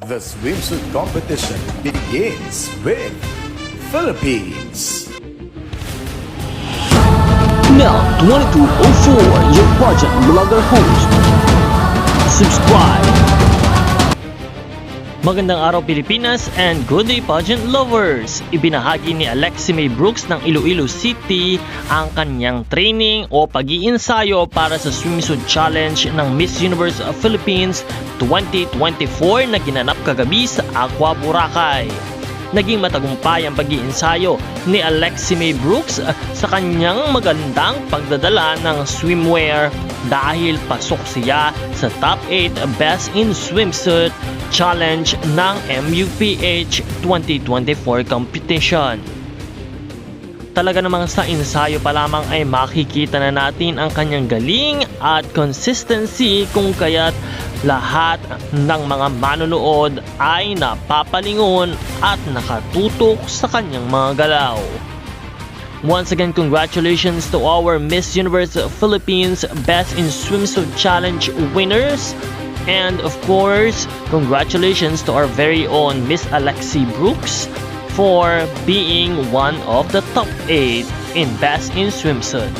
The swimsuit competition begins with Philippines. Now, 2204, your pageant blogger host. Subscribe. Magandang araw Pilipinas and good day pageant lovers! Ibinahagi ni Alexi May Brooks ng Iloilo City ang kanyang training o pag-iinsayo para sa swimsuit challenge ng Miss Universe of Philippines 2024 na ginanap kagabi sa Aqua, Boracay. Naging matagumpay ang pag-iinsayo ni Alexi May Brooks sa kanyang magandang pagdadala ng swimwear dahil pasok siya sa top 8 Best in Swimsuit Challenge ng MUPH 2024 competition. Talaga namang sa ensayo pa lamang ay makikita na natin ang kanyang galing at consistency kung kaya't lahat ng mga manonood ay napapalingon at nakatutok sa kanyang mga galaw. Once again, congratulations to our Miss Universe Philippines Best in Swimsuit Challenge winners. And of course, congratulations to our very own Miss Alexi Brooks for being one of the top 8 in Best in Swimsuit.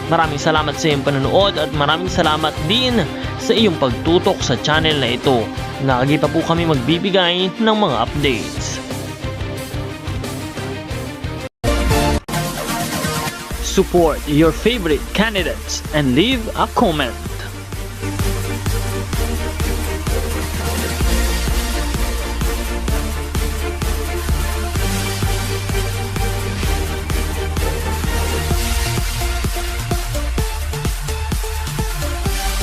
Maraming salamat sa iyong panonood at maraming salamat din sa iyong pagtutok sa channel na ito. Lagi pa po kami magbibigay ng mga updates. Support your favorite candidates and leave a comment.